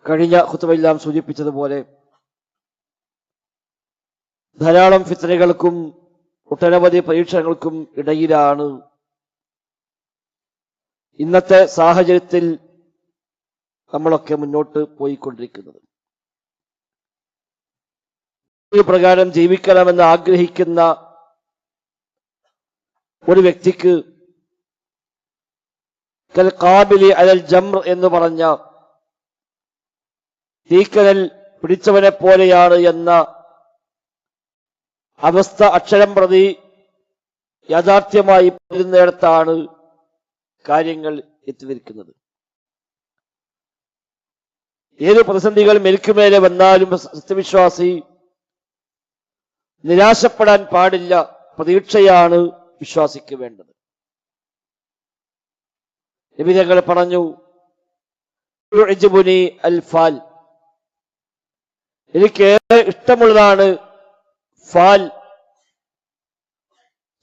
കഴിഞ്ഞ ഖുതുബയെല്ലാം സൂചിപ്പിച്ചതുപോലെ ധാരാളം ഫിത്നകൾക്കും ഒട്ടനവധി പരീക്ഷണങ്ങൾക്കും ഇടയിലാണ് ഇന്നത്തെ സാഹചര്യത്തിൽ നമ്മളൊക്കെ മുന്നോട്ട് പോയിക്കൊണ്ടിരിക്കുന്നത്. പ്രകാരം ജീവിക്കണമെന്ന് ആഗ്രഹിക്കുന്ന ഒരു വ്യക്തിക്ക് കൽ ഖാബിലി അലൽ ജംർ എന്ന് പറഞ്ഞ തീക്കനൽ പിടിച്ചവനെ പോലെയാണ് എന്ന അവസ്ഥ അക്ഷരം പ്രതി യാഥാർത്ഥ്യമായി വരുന്നിടത്താണ് കാര്യങ്ങൾ എത്തിനിൽക്കുന്നത്. ഏത് പ്രതിസന്ധികൾ മേൽക്കുമേലെ വന്നാലും സത്യവിശ്വാസി നിരാശപ്പെടാൻ പാടില്ല. പ്രതീക്ഷയാണ് വിശ്വാസിക്ക് വേണ്ടത്. നബി തങ്ങൾ പറഞ്ഞു, യുഅ്ജിബുനി അൽ ഫാൽ, എനിക്കേറെ ഇഷ്ടമുള്ളതാണ് ഫാൽ.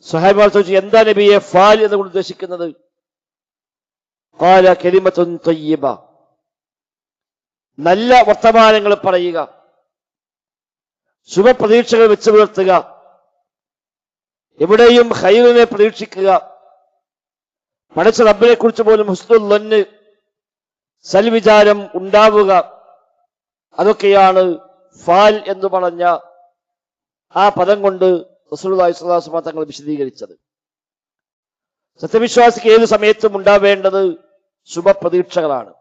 സ്വഹാബിമാർ ചോദിച്ചു, എന്താ നബിയെ ഫാൽ എന്നുകൊണ്ട് ഉദ്ദേശിക്കുന്നത്? ഖാല കലിമത്തുൻ തയ്യിബ, നല്ല വർത്തമാനങ്ങൾ പറയുക, ശുഭപ്രതീക്ഷകൾ വെച്ച് പുലർത്തുക, എവിടെയും ഖൈറിനെ പ്രതീക്ഷിക്കുക, പടച്ച റബ്ബിനെ കുറിച്ച് പോലും ഹുസ്നുൽ ളന്ന്, സൽവിചാരം ഉണ്ടാവുക, അതൊക്കെയാണ് ഫാൽ എന്ന് പറഞ്ഞ ആ പദം കൊണ്ട് റസൂലുള്ളാഹി സ്വല്ലല്ലാഹു അലൈഹി വസല്ലം തങ്ങൾ വിശദീകരിച്ചത്. സത്യവിശ്വാസിക്ക് ഏത് സമയത്തും ഉണ്ടാവേണ്ടത് ശുഭപ്രതീക്ഷകളാണ്.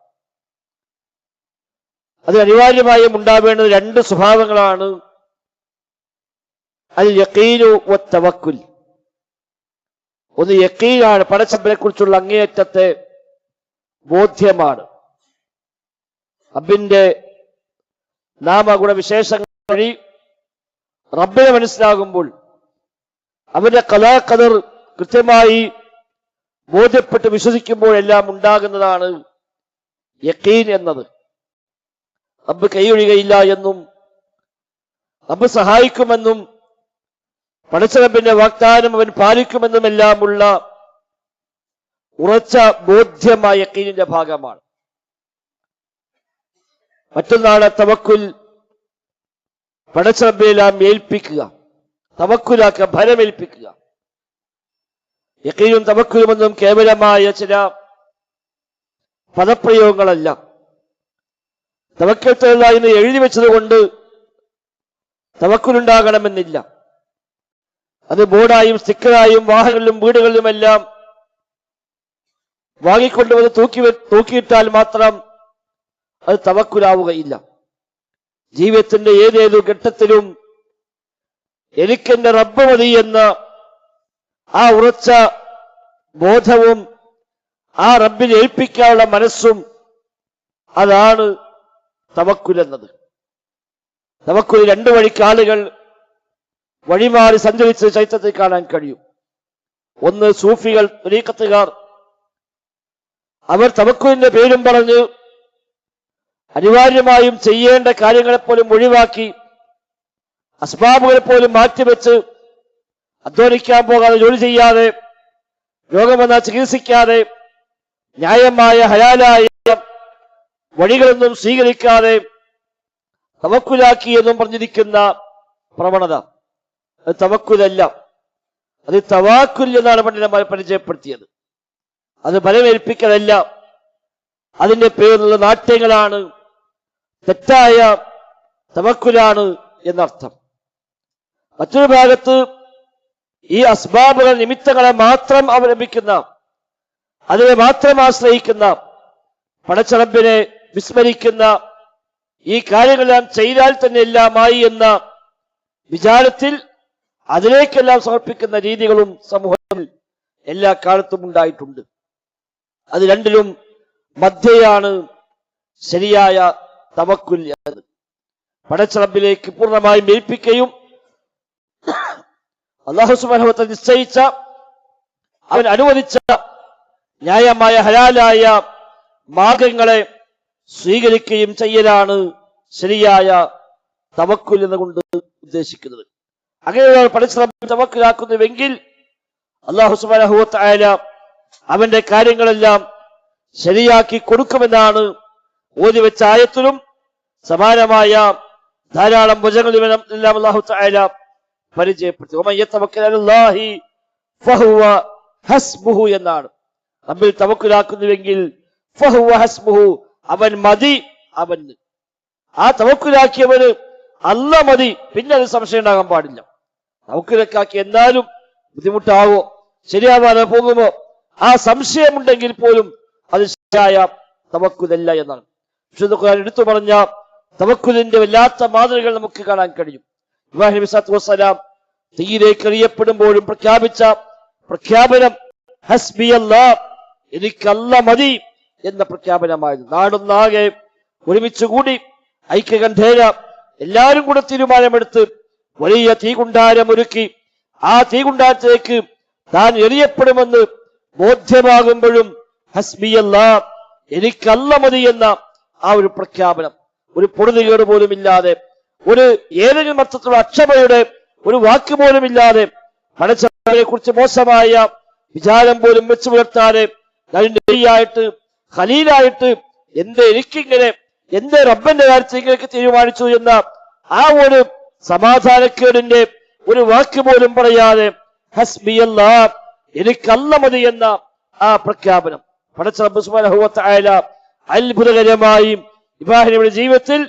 അത് അനിവാര്യമായും ഉണ്ടാവേണ്ടത് രണ്ട് സ്വഭാവങ്ങളാണ്, അൽ യഖീനു വത്തവക്കുൽ. ഒന്ന് യഖീനാണ്, പടച്ചറബ്ബിനെ കുറിച്ചുള്ള അങ്ങേയറ്റത്തെ ബോധ്യമാണ്. റബ്ബിന്റെ നാമഗുണവിശേഷങ്ങൾ വഴി റബ്ബിനെ മനസ്സിലാകുമ്പോൾ അവന്റെ ഖലാ ഖദർ കൃത്യമായി ബോധ്യപ്പെട്ട് വിശ്വസിക്കുമ്പോഴെല്ലാം ഉണ്ടാകുന്നതാണ് യഖീൻ എന്നത്. റബ്ബ് കൈയൊഴികയില്ല എന്നും റബ്ബ് സഹായിക്കുമെന്നും പടച്ച റബ്ബിന്റെ വാഗ്ദാനം അവൻ പാലിക്കുമെന്നുമെല്ലാമുള്ള ഉറച്ച ബോധ്യമായ യഖീനിന്റെ ഭാഗമാണ്. മറ്റൊന്നാണ് തവക്കുൽ, പടച്ച റബ്ബിനെല്ലാം ഏൽപ്പിക്കുക, തവക്കുലാക്കുക, ഭരമേൽപ്പിക്കുക. യഖീനും തവക്കുലുമൊന്നും കേവലമായ ചില പദപ്രയോഗങ്ങളല്ല. തവക്കൽ എന്ന് എഴുതി വെച്ചത് കൊണ്ട് തവക്കുലുണ്ടാകണമെന്നില്ല. അത് ബോർഡായും സ്റ്റിക്കറായും വാഹനങ്ങളിലും വീടുകളിലുമെല്ലാം വാങ്ങിക്കൊണ്ടുവന്ന് തൂക്കിയിട്ടാൽ മാത്രം അത് തവക്കുലാവുകയില്ല. ജീവിതത്തിന്റെ ഏതേതു ഘട്ടത്തിലും എനിക്കെന്റെ റബ്ബ് മതി എന്ന ആ ഉറച്ച ബോധവും ആ റബ്ബിനെ ഏൽപ്പിക്കാനുള്ള മനസ്സും, അതാണ് തവക്കുൽ എന്നത്. തവക്കുൽ രണ്ടു വഴിക്ക് ആളുകൾ വഴിമാറി സഞ്ചരിച്ച് ചരിത്രത്തിൽ കാണാൻ കഴിയും. ഒന്ന് സൂഫികൾ, ത്വരീഖത്തുകാർ. അവർ തവക്കുലിന്റെ പേരും പറഞ്ഞ് അനിവാര്യമായും ചെയ്യേണ്ട കാര്യങ്ങളെപ്പോലും ഒഴിവാക്കി, അസ്ബാബുകളെ പോലും മാറ്റിവെച്ച്, അധ്വാനിക്കാൻ പോകാതെ, ജോലി ചെയ്യാതെ, രോഗം വന്നാൽ ചികിത്സിക്കാതെ, ന്യായമായ ഹലാലായ വഴികളൊന്നും സ്വീകരിക്കാതെ തവക്കുലാക്കി എന്നും പറഞ്ഞിരിക്കുന്ന പ്രവണത, അത് തവക്കുലല്ല, അത് തവാക്കുൽ എന്നാണ് പണ്ഡിതന്മാർ പരിചയപ്പെടുത്തിയത്. അത് ബലമേൽപ്പിക്കലല്ല, അതിന്റെ പേരിലുള്ള നാട്യങ്ങളാണ്, തെറ്റായ തവക്കുലാണ് എന്നർത്ഥം. മറ്റൊരു ഭാഗത്ത് ഈ അസ്ബാബുകൾ, നിമിത്തങ്ങളെ മാത്രം അവലംബിക്കുന്ന, അതിനെ മാത്രം ആശ്രയിക്കുന്ന, പടച്ച റബ്ബിനെ വിസ്മരിക്കുന്ന, ഈ കാര്യങ്ങളെല്ലാം ചെയ്താൽ തന്നെ എല്ലാമായി എന്ന വിചാരത്തിൽ അതിലേക്കെല്ലാം സമർപ്പിക്കുന്ന രീതികളും സമൂഹത്തിൽ എല്ലാ കാലത്തും ഉണ്ടായിട്ടുണ്ട്. അത് രണ്ടിലും മധ്യയാണ് ശരിയായ തവക്കുൽ എന്നത്. പടച്ച റബ്ബിലേക്ക് പൂർണ്ണമായും ഏൽപ്പിക്കുകയും അല്ലാഹു സുബ്ഹാനഹു വ തആല നിശ്ചയിച്ച, അവൻ അനുവദിച്ച ന്യായമായ ഹലാലായ മാർഗങ്ങളെ സ്വീകരിക്കുകയും ചെയ്യലാണ് ശരിയായ തവക്കുൽ എന്നുകൊണ്ട് ഉദ്ദേശിക്കുന്നത്. അങ്ങനെയുള്ള പടച്ച റബ്ബിനെ തവക്കുലാക്കുന്നുവെങ്കിൽ അല്ലാഹു സുബ്ഹാനഹു വ തആല അവന്റെ കാര്യങ്ങളെല്ലാം ശരിയാക്കി കൊടുക്കുമെന്നാണ് ഓതി വെച്ച ആയത്തിലും സമാനമായ ധാരാളം വചനങ്ങൾ എല്ലാം അല്ലാഹു തആല പരിചയപ്പെടുത്തി. വമൻ യതവക്കൽ അലല്ലാഹി ഫഹുവ ഹസ്ബുഹു എന്നാണ്. റബ്ബിൽ തവക്കുലാക്കുന്നുവെങ്കിൽ ഫഹുവ ഹസ്ബുഹു, അവൻ മതി അവന്. ആ തവക്കുലാക്കിയവന് അല്ല മതി, പിന്നെ അത് സംശയം ഉണ്ടാകാൻ പാടില്ല. തവക്കുലാക്കി എന്നാലും ബുദ്ധിമുട്ടാവോ, ശരിയാവാതെ പോകുമോ, ആ സംശയമുണ്ടെങ്കിൽ പോലും അത് ശരിയായ തവക്കുലല്ല എന്നാണ്. വിശുദ്ധ ഖുർആൻ എടുത്തു പറഞ്ഞ തവക്കുലിന്റെ വല്ലാത്ത മാതൃകകൾ നമുക്ക് കാണാൻ കഴിയും. ഇബ്രാഹിം നബി സ്വല്ലല്ലാഹു അലൈഹി വസല്ലം തീയിലേക്ക് എറിയപ്പെടുമ്പോഴും പ്രഖ്യാപിച്ച പ്രഖ്യാപനം ഹസ്ബിയല്ലാഹ്, എനിക്കല്ല മതി എന്ന പ്രഖ്യാപനമായിരുന്നു. നാടൊന്നാകെ ഒരുമിച്ച് കൂടി ഐക്യകണ്ഠേന എല്ലാവരും കൂടെ തീരുമാനമെടുത്ത് വലിയ തീകുണ്ടാരമൊരുക്കി ആ തീകുണ്ടാരത്തിലേക്ക് താൻ എറിയപ്പെടുമെന്ന് ബോധ്യമാകുമ്പോഴും ഹസ്ബിയല്ലാഹ്, എനിക്കല്ല മതി എന്ന ആ ഒരു പ്രഖ്യാപനം, ഒരു പൊടുതികേട് പോലും ഇല്ലാതെ, ഒരു ഏതെങ്കിലും അർത്ഥത്തിലുള്ള അക്ഷമയുടെ ഒരു വാക്ക് പോലും ഇല്ലാതെ, പടച്ചവനെ കുറിച്ച് മോശമായ വിചാരം പോലും വെച്ചു പുലർത്താതെ നബിയായിട്ട് ഖലീലായിട്ട് എന്തേ എനിക്കിങ്ങനെ, എന്തേ റബ്ബന്റെ കാര്യത്തിൽ ഇങ്ങനെയൊക്കെ തീരുമാനിച്ചു എന്ന ആ ഒരു സമാധാനക്കേടിന്റെ ഒരു വാക്ക് പോലും പറയാതെ ഹസ്ബിയല്ലാഹ്, എനിക്കല്ല മതി എന്ന ആ പ്രഖ്യാപനം പടച്ച റബ്ബ് സുബ്ഹാനഹു വ തആല അത്ഭുതകരമായി ഇബ്രാഹിം നബിയുടെ ജീവിതത്തിൽ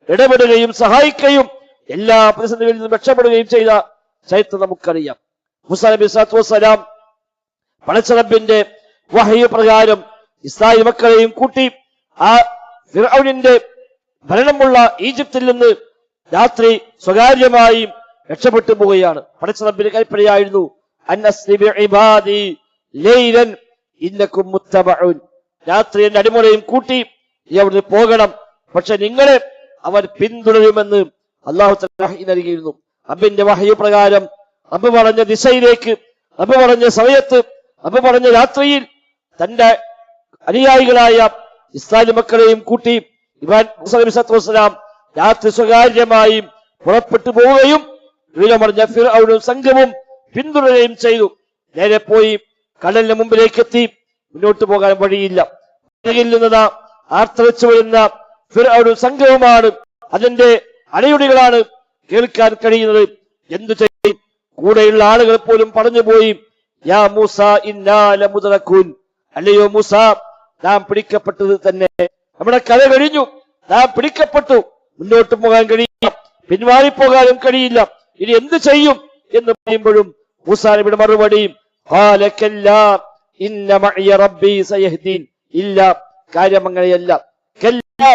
ഇടപെടുകയും സഹായിക്കുകയും എല്ലാ പ്രതിസന്ധികളിൽ നിന്നും രക്ഷപ്പെടുകയും ചെയ്ത ചരിത്രം നമുക്കറിയാം. മൂസാ നബി സ്വല്ലല്ലാഹു അലൈഹി വസല്ലം പടച്ച റബ്ബിന്റെ വഹയ് പ്രകാരം ഇസ്രായേൽ മക്കളെയും കൂട്ടി ആ ഫിർഔനിന്റെ ഭരണമുള്ള ഈജിപ്തിൽ നിന്ന് രാത്രി സ്വകാര്യമായി രക്ഷപ്പെട്ടു പോവുകയാണ്. പടച്ച റബ്ബിന്റെ കൽപ്പനയായിരുന്നു അന്നസ്രി ബിഇബാദി ലൈലൻ ഇന്നകും മുത്തബഉൻ, രാത്രി എന്റെ അടിമകളെയും കൂട്ടി അവിടുന്ന് പോകണം, പക്ഷെ നിങ്ങളെ അവർ പിന്തുടരുമെന്ന് അല്ലാഹു തആല നൽകിയിരുന്നു. റബ്ബിന്റെ വഹയ് പ്രകാരം റബ്ബ് പറഞ്ഞ ദിശയിലേക്ക്, റബ്ബ് പറഞ്ഞ സമയത്ത്, റബ്ബ് പറഞ്ഞ രാത്രിയിൽ തന്റെ അനുയായികളായ ഇസ്രായേൽ മക്കളെയും കൂട്ടി ഇബ്രാഹിം നബി സ്വല്ലല്ലാഹു അലൈഹി വസല്ലം രാത്രി സ്വകാര്യമായി പുറപ്പെട്ടു പോവുകയും പറഞ്ഞ ഫിർഔനും സംഘവും പിന്തുടരുകയും ചെയ്തു. നേരെ പോയി കടലിന് മുമ്പിലേക്ക് എത്തി. മുന്നോട്ട് പോകാൻ വഴിയില്ല. നിന്നതാ ആർത്തവച്ചു വരുന്ന ഫിർഔനും സംഘവുമാണ്, അതിന്റെ അണയുടികളാണ് കേൾക്കാൻ കഴിയുന്നത്. എന്തു ചെയ്യും? കൂടെയുള്ള ആളുകൾ പോലും പറഞ്ഞുപോയി, യാ മൂസ ഇന്നാ ലമുദ്റകൂൻ, അല്ലയോ മൂസ നാം പിടിക്കപ്പെട്ടത് തന്നെ, നമ്മുടെ കഥ കഴിഞ്ഞു, നാം പിടിക്കപ്പെട്ടു, മുന്നോട്ട് പോകാൻ കഴിയില്ല, പിൻവാങ്ങിപ്പോകാനും കഴിയില്ല, ഇനി എന്ത് ചെയ്യും എന്ന് പറയുമ്പോഴും മൂസാ നബിയുടെ മറുപടി ഖാല കല്ലാ ഇന്ന മഇയ റബ്ബി സയഹ്ദീൻ, ഇല്ല, കാര്യം അങ്ങനെയല്ല, കല്ലാ,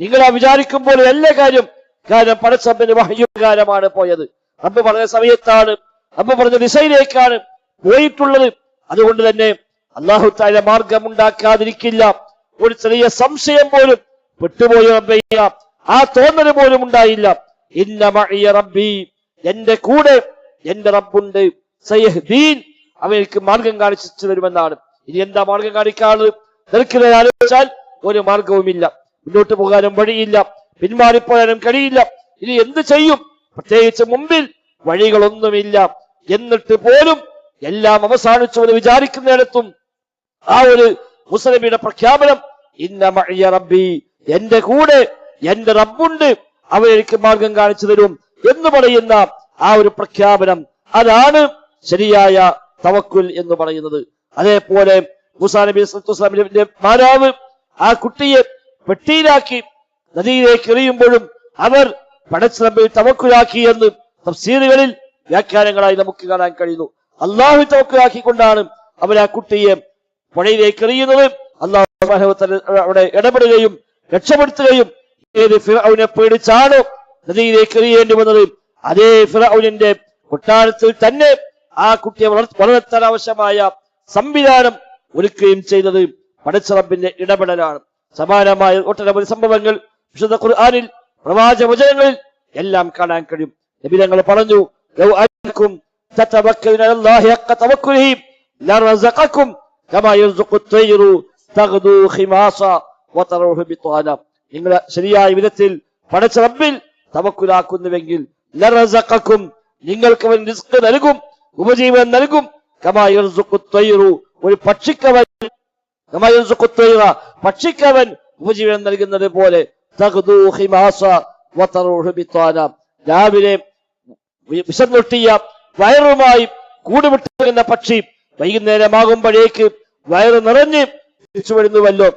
നിങ്ങളാ വിചാരിക്കുമ്പോൾ അല്ല കാര്യം, കാരണം പടച്ചറബ്ബിന്റെ വഹയ് പ്രകാരമാണ് പോയത്, റബ്ബ് പറഞ്ഞ സമയത്താണ്, റബ്ബ് പറഞ്ഞ ദിശയിലേക്കാണ് പോയിട്ടുള്ളത്. അതുകൊണ്ട് തന്നെ അല്ലാഹു തആല മാർഗമുണ്ടാക്കാതിരിക്കില്ല. ഒരു ചെറിയ സംശയം പോലും പെട്ടുപോയ റബ്ബിയ ആ തോന്നൽ പോലും ഉണ്ടായില്ല. ഇന്ന മഇയ റബ്ബി, എന്റെ കൂടെ എന്റെ റബ്ബുണ്ട്, സയഹ്ദീൻ, അവർക്ക് മാർഗം കാണിച്ചു തരുമെന്നാണ്. ഇനി എന്താ മാർഗം കാണിക്കാറ്? നിനക്കിനെ ആലോചിച്ചാൽ ഒരു മാർഗവുമില്ല, മുന്നോട്ട് പോകാനും വഴിയില്ല, പിന്മാറിപ്പോകാനും കഴിയില്ല, ഇനി എന്ത് ചെയ്യും? പ്രത്യേകിച്ച് മുമ്പിൽ വഴികളൊന്നുമില്ല. എന്നിട്ട് പോലും എല്ലാം അവസാനിച്ചു എന്ന് വിചാരിക്കുന്നിടത്തും ആ ഒരു മുസ്ലിമിയുടെ പ്രഖ്യാപനം ഇന്ന മഇയ റബ്ബി, എന്റെ കൂടെ എന്റെ റബ്ബുണ്ട്, അവൻ എനിക്ക് മാർഗം കാണിച്ചു തരും എന്ന് പറയുന്ന ആ ഒരു പ്രഖ്യാപനം, അതാണ് ശരിയായ തവക്കുൽ എന്ന് പറയുന്നത്. അതേപോലെ മൂസാ നബി സ്വല്ലല്ലാഹു അലൈഹി വസല്ലമിന്റെ മാതാവ് ആ കുട്ടിയെ പെട്ടിയിലാക്കി നദിയിലേക്ക് എറിയുമ്പോഴും അവർ പടച്ച റബ്ബിൽ തവക്കുലാക്കി എന്ന് തഫ്സീറുകളിൽ വ്യാഖ്യാനങ്ങളായി നമുക്ക് കാണാൻ കഴിയുന്നു. അല്ലാഹു തവക്കുലാക്കിക്കൊണ്ടാണ് അവർ ആ കുട്ടിയെ പുഴയിലേക്ക് എറിയുന്നത്. അല്ലാഹു സുബ്ഹാനഹു വ തആല അവിടെ ഇടപെടുകയും രക്ഷപ്പെടുത്തുകയും, ഏത് ഫിർഔനെ പേടിച്ചാണോ നദിയിലേക്ക് എറിയേണ്ടി വന്നത്, അതേ ഫിർഔനിന്റെ കൊട്ടാരത്തിൽ തന്നെ ആ കുട്ടിയെ വളർത്താൻ ആവശ്യമായ സംവിധാനം ഒരുക്കുകയും ചെയ്തത് പടച്ച റബ്ബിന്റെ ഇടപെടലാണ്. സമാനമായ ഒട്ടനവധി സംഭവങ്ങൾ വിശുദ്ധ ഖുർആനിൽ പ്രവാചകവചനങ്ങളിൽ എല്ലാം കാണാൻ കഴിയും. നബി തങ്ങൾ പറഞ്ഞു, ലൗ അൻകും തതവക്കലുന അലല്ലാഹി ഹഖ തവക്കുലിഹി ലറസഖകും കമാ യർസുഖു തയ്റു തഗ്ദു ഖിമാസ വതറൂഹു ബിത്വാന, നിങ്ങൾ ശരിയായ വിധത്തിൽ പടച്ച റബ്ബിൽ തവക്കുലാക്കുന്നുവെങ്കിൽ ലറസഖകും, നിങ്ങൾക്ക് അവൻ റിസ്ക് നൽകും, ഉപജീവനം നൽകും. കമാ യർസുഖു തയ്റു, ഒരു പക്ഷിക്കവൻ, കമാ യർസുഖു തയ്റ, പക്ഷിക്കവൻ ഉപജീവനം നൽകുന്നത് പോലെ തഗ്ദൂ ഖിമാസ വതറൂഹു ബിത്താന. രാവിലെ വിശന്നൊട്ടിയ വയറുമായി കൂടുവിട്ടുന്ന പക്ഷി വൈകുന്നേരമാകുമ്പോഴേക്ക് വയറ് നിറഞ്ഞ് തിരിച്ചു വരുന്നുവല്ലോ.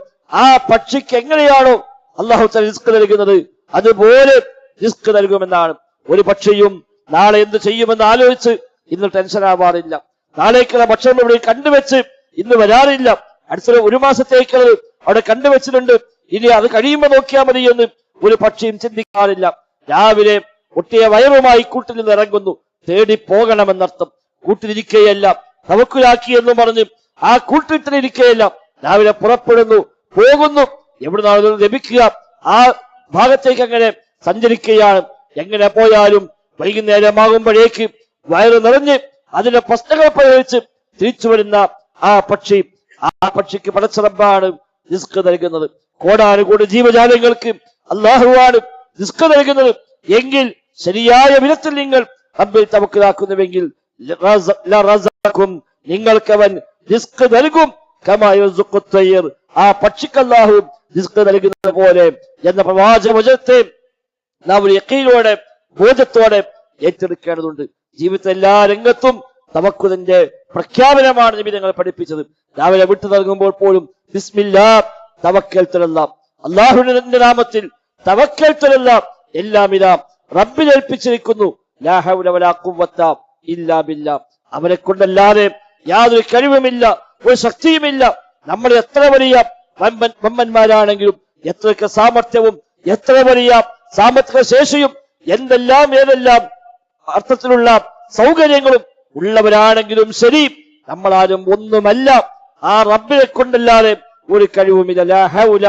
ആ പക്ഷിക്ക് എങ്ങനെയാണോ അല്ലാഹു തആല റിസ്ക് നൽകുന്നത് അതുപോലെ റിസ്ക് നൽകുമെന്നാണ്. ഒരു പക്ഷിയും നാളെ എന്ത് ചെയ്യുമെന്ന് ആലോചിച്ച് ഇന്ന് ടെൻഷൻ ആവാറില്ല. നാളേക്കുള്ള ഭക്ഷണം ഇവിടെ കണ്ടുവെച്ച് ഇന്ന് വരാറില്ല. അടുത്ത ഒരു മാസത്തേക്കുള്ളത് അവിടെ കണ്ടുവച്ചിട്ടുണ്ട്, ഇനി അത് കഴിയുമ്പോൾ നോക്കിയാൽ മതി എന്ന് ഒരു പക്ഷിയും ചിന്തിക്കാറില്ല. രാവിലെ ഒട്ടിയ വയറുമായി കൂട്ടിൽ നിന്ന് ഇറങ്ങുന്നു, തേടി പോകണമെന്നർത്ഥം. കൂട്ടിലിരിക്കുകയല്ല, തവക്കുലാക്കി എന്ന് പറഞ്ഞ് ആ കൂട്ടിലിരിക്കുകയല്ല, രാവിലെ പുറപ്പെടുന്നു, പോകുന്നു. എവിടുന്നാണ് ലഭിക്കുക ആ ഭാഗത്തേക്ക് അങ്ങനെ സഞ്ചരിക്കുകയാണ്. എങ്ങനെ പോയാലും വൈകുന്നേരമാകുമ്പോഴേക്ക് വയറ് നിറഞ്ഞ് അതിന്റെ പ്രശ്നങ്ങൾ പ്രയോഗിച്ച് തിരിച്ചു വരുന്ന ആ പക്ഷിക്ക് പടച്ച റബ്ബാണ് റിസ്ക് നൽകുന്നത്. കോടാനുകൂടി ജീവജാലങ്ങൾക്ക് അല്ലാഹുവാണ് റിസ്ക് നൽകുന്നത്. എങ്കിൽ ശരിയായ വിധത്തിൽ നിങ്ങൾ റബ്ബിൽ തവക്കുലാക്കുന്നുവെങ്കിൽ നിങ്ങൾക്ക് അവൻ റിസ്ക് നൽകും. ആ പക്ഷിക്ക് അല്ലാഹു റിസ്ക് നൽകുന്നത് പോലെ എന്ന പ്രവാചക വചനത്തെ നാം ഒരു യഖീനോടെ ബോധത്തോടെ ഏറ്റെടുക്കേണ്ടതുണ്ട്. ജീവിതത്തിലെ എല്ലാ രംഗത്തും തവക്കുലിന്റെ പ്രഖ്യാപനമാണ് നബി ഞങ്ങളെ പഠിപ്പിച്ചത്. രാവിലെ വിട്ടു നൽകുമ്പോൾ പോലും ബിസ്മില്ലാ തവക്കൽതു അലല്ലാഹ്, അല്ലാഹുവിന്റെ നാമത്തിൽ തവക്കൽതു അലല്ലാഹ്, എല്ലാം ഇതാ റബ്ബിൽ ഏൽപ്പിച്ചിരിക്കുന്നു. ലാ ഹൗല വലാ ഖുവത ഇല്ലാ ബില്ലാഹ്, അവനെ കൊണ്ടല്ലാതെ യാതൊരു കഴിവുമില്ല, ഒരു ശക്തിയുമില്ല. നമ്മൾ എത്ര വലിയ വമ്പന്മാരാണെങ്കിലും എത്രയൊക്കെ സാമർത്ഥ്യവും എത്ര വലിയ സാമ്പത്തിക ശേഷിയും ഏതെല്ലാം അർത്ഥത്തിലുള്ള സൗകര്യങ്ങളും ഉള്ളവരാണെങ്കിലും ശരി, നമ്മളാരും ഒന്നുമല്ല. ആ റബ്ബിനെ കൊണ്ടല്ലാതെ ഒരു കഴിവുമില്ല. ലാ ഹൗല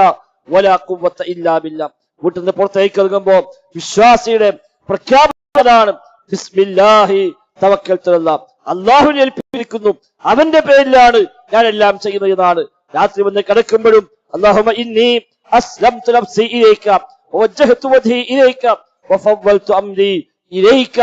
വലാ ഖുവത ഇല്ലാ ബില്ലാഹ്. വീട്ടിൽ നിന്ന് പുറത്തേക്ക് ഇറങ്ങുമ്പോൾ വിശ്വാസിയുടെ പ്രഖ്യാപനമാണ് ബിസ്മില്ലാഹി തവക്കൽതു അലല്ലാഹ്, അല്ലാഹുവിനെ ഏൽപ്പിച്ചിരിക്കുന്നു, അവന്റെ പേരിലാണ് ഞാൻ എല്ലാം ചെയ്യുന്നത് എന്നാണ്. രാത്രി വന്ന് കിടക്കുമ്പോഴും അല്ലാഹുമ്മ ഇന്നി അസ്ലംതു നഫ്സി ഇലൈക വവജ്ജഹ്തു വജ്ഹി ഇലൈക വഫവ്വൽതു അംരി ഇലൈക.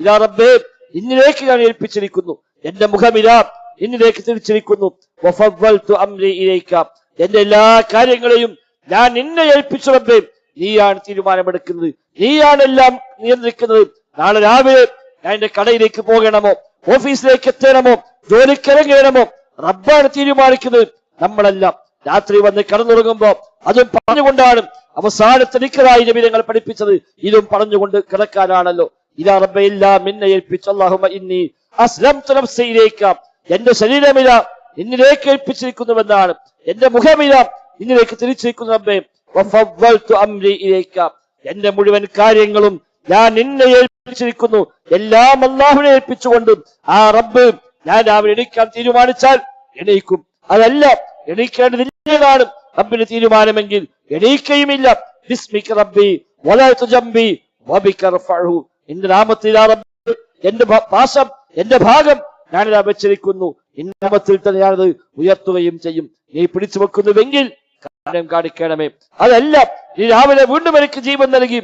ഇലാ റബ്ബേ, നിന്നിലേക്ക് ഞാൻ ഏൽപ്പിച്ചിരിക്കുന്നു, എന്റെ മുഖമിതാ നിന്നിലേക്ക് തിരിച്ചിരിക്കുന്നു. വഫവ്വൽതു അംരി ഇലൈക, എന്റെ എല്ലാ കാര്യങ്ങളെയും ഞാൻ നിന്നെ ഏൽപ്പിച്ചു റബ്ബേ. നീയാണ് തീരുമാനമെടുക്കുന്നത്, നീയാണ് എല്ലാം നിയന്ത്രിക്കുന്നത്. നാളെ രാവിലെ ഞാൻ എന്റെ കടയിലേക്ക് പോകണമോ, ഓഫീസിലേക്ക് എത്തണമോ, ജോലിക്കിറങ്ങണമോ, റബ്ബാണ് തീരുമാനിക്കുന്നത്, നമ്മളല്ല. രാത്രി വന്ന് കടന്നുറങ്ങുമ്പോ അതും പറഞ്ഞുകൊണ്ടാണ് അവസാനത്തെ നിക്കറായി നബി ഞങ്ങൾ പഠിപ്പിച്ചത്. ഇതും പറഞ്ഞുകൊണ്ട് കിടക്കാനാണല്ലോ. ഇലാ റബ്ബേ, എല്ലാം നിന്നെ ഏൽപ്പിച്ചു. അല്ലാഹുമ്മ ഇന്നി അസ്ലംതു നഫ്സി ഇലൈക, എന്റെ ശരീരമില്ല നിന്നിലേക്ക് ഏൽപ്പിച്ചിരിക്കുന്നുവെന്നാണ്, എന്റെ മുഖമില്ല നിന്നിലേക്ക് തിരിച്ചിരിക്കുന്നു റബ്ബേ. വഫവ്വൽതു അംരി ഇലൈക, എന്റെ മുഴുവൻ കാര്യങ്ങളും ഞാൻ നിന്നെ ഏൽപ്പിച്ചിരിക്കുന്നു. എല്ലാം അല്ലാഹുവിനെ ഏൽപ്പിച്ചുകൊണ്ട് ആ റബ്ബ് ഞാൻ രാവിലെ എണീക്കാൻ തീരുമാനിച്ചാൽ എണീക്കും, അതല്ല എണീക്കേണ്ടതില്ലാണ് റബ്ബിന് തീരുമാനമെങ്കിൽ എണീക്കയുമില്ല. ബിസ്മിക റബ്ബി വലഅതു ജംബി വബിക റഫഉ, നിന്റെ നാമത്തിൽ ആ റബ്ബ് എന്റെ പാശം എന്റെ ഭാഗം ഞാനിതാ വെച്ചിരിക്കുന്നു, നിന്റെ നാമത്തിൽ തന്നെ ഞാനത് ഉയർത്തുകയും ചെയ്യും. നീ പിടിച്ചു വെക്കുന്നുവെങ്കിൽ കാര്യം കാണിക്കണമേ, അതല്ല നീ രാവിലെ വീണ്ടും എനിക്ക് ജീവൻ നൽകി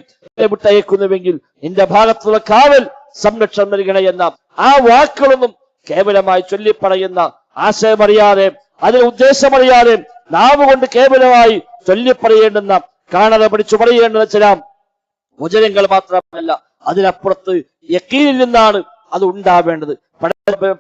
വിട്ടയക്കുന്നുവെങ്കിൽ നിന്റെ ഭാഗത്തുള്ള കാവൽ സംരക്ഷണം നൽകണേ എന്ന ആ വാക്കുകളൊന്നും കേവലമായി ചൊല്ലിപ്പറയുന്ന ആശയമറിയാതെ അതിന് ഉദ്ദേശമറിയാതെ നാവ് കൊണ്ട് കേവലമായി ചൊല്ലിപ്പറയേണ്ടുന്ന കാണാതെ പഠിച്ചു പറയേണ്ടുന്ന ചില വചനങ്ങൾ മാത്രമല്ല, അതിനപ്പുറത്ത് യഖീനിൽ നിന്നാണ് അത് ഉണ്ടാവേണ്ടത്.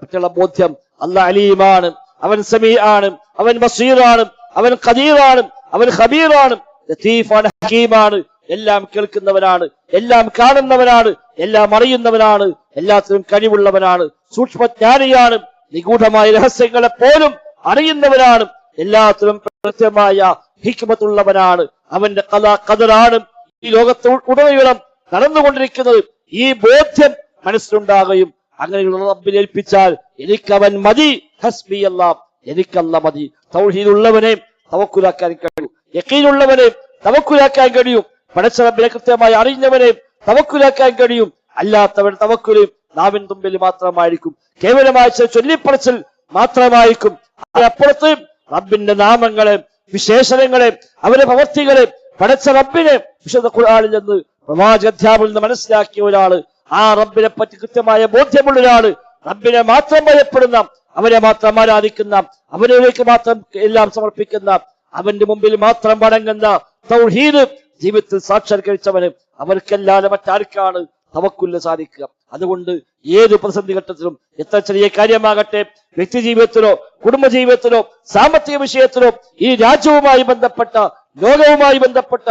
പറ്റിയുള്ള ബോധ്യം. അല്ലാഹ് അലീമാണ്, അവൻ സമീആണ്, അവൻ ബസീറാണ്, അവൻ ഖദീറാണ്, അവൻ ഖബീറാണ്, ലത്തീഫാണ്, ഹകീമാണ്, എല്ലാം കേൾക്കുന്നവനാണ്, എല്ലാം കാണുന്നവനാണ്, എല്ലാം അറിയുന്നവനാണ്, എല്ലാത്തിനും കഴിവുള്ളവനാണ്, സൂക്ഷ്മജ്ഞാനിയാണ്, നിഗൂഢമായ രഹസ്യങ്ങളെ പോലും അറിയുന്നവനാണ്, എല്ലാത്തിനും കൃത്യമായ ഹിക്മത്തുള്ളവനാണ്. അവന്റെ ഖദറാണ് ഈ ലോകത്ത് ഉടനീളം നടന്നുകൊണ്ടിരിക്കുന്നത്. ഈ ബോധ്യം മനസ്സിലുണ്ടാകുകയും അങ്ങനെയുള്ള റബ്ബിനെ ഏൽപ്പിച്ചാൽ എനിക്കവൻ മതി, ഹസ്ബി അല്ലാഹ്, എനിക്കല്ല മതി. തൗഹീദുള്ളവനെ തവക്കുലാക്കാൻ കഴിയും, യഖീനുള്ളവനെ തവക്കുലാക്കാൻ കഴിയും, പടച്ച റബ്ബിനെ കൃത്യമായി അറിഞ്ഞവനെ തവക്കുലാക്കാൻ കഴിയും. അല്ലാത്തവൻ തവക്കുല് നാവിൻ തുമ്പിൽ മാത്രമായിരിക്കും, കേവലമായ ചൊല്ലിപ്പറച്ചിൽ മാത്രമായിരിക്കും. അതിനപ്പുറത്ത് റബ്ബിന്റെ നാമങ്ങളെ, വിശേഷണങ്ങളെ, അവരുടെ പ്രവർത്തികളെ, പടച്ച റബ്ബിനെ വിശുദ്ധ ഖുർആനിൽ നിന്ന് പ്രവാചകാധ്യാപനത്തിൽ നിന്ന് മനസ്സിലാക്കിയ ഒരാള്, ആ റബ്ബിനെ പറ്റി കൃത്യമായ ബോധ്യമുള്ള ഒരാള്, റബ്ബിനെ മാത്രം ഭയപ്പെടുന്ന, അവനെ മാത്രം ആരാധിക്കുന്ന, അവനിലേക്ക് മാത്രം എല്ലാം സമർപ്പിക്കുന്ന, അവന്റെ മുമ്പിൽ മാത്രം വണങ്ങുന്ന, തൗഹീദ് ജീവിതത്തിൽ സാക്ഷാത്കരിച്ചവന് അവർക്കല്ലാതെ മറ്റാർക്കാണ് തവക്കുൽ സാധിക്കുക? അതുകൊണ്ട് ഏത് പ്രതിസന്ധി ഘട്ടത്തിലും എത്ര ചെറിയ കാര്യമാകട്ടെ, വ്യക്തി ജീവിതത്തിലോ കുടുംബ ജീവിതത്തിലോ സാമ്പത്തിക വിഷയത്തിലോ ഈ രാജ്യവുമായി ബന്ധപ്പെട്ട ലോകവുമായി ബന്ധപ്പെട്ട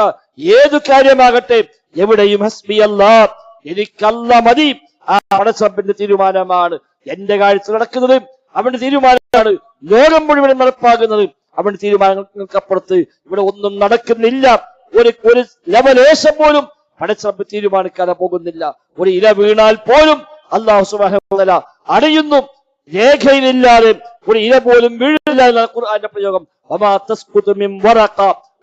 ഏതു കാര്യമാകട്ടെ, എവിടെയും ഹസ്ബി അല്ലാഹ്, എനിക്കല്ല മതി, ആ പടച്ചറബിന്റെ തീരുമാനമാണ് എന്റെ കാര്യത്തിൽ നടക്കുന്നത്. അവന്റെ തീരുമാനമാണ് ലോകം മുഴുവനും നടപ്പാകുന്നത്. അവന്റെ തീരുമാനങ്ങൾക്കപ്പുറത്ത് ഇവിടെ ഒന്നും നടക്കുന്നില്ല. ഒരു ലവലേശം പോലും പടച്ചറബ് തീരുമാനിക്കാതെ പോകുന്നില്ല. ഒരു ഇല വീണാൽ പോലും അല്ലാഹു സുബ്ഹാനഹു വ തആല അറിയുന്നു. രേഖയിലില്ലാതെ ഒരു ഇല പോലും വീഴുന്നില്ല എന്നാണ് ഖുർആന്റെ പ്രയോഗം. വമാ തസ്ഖുതു മിൻ വറഖ,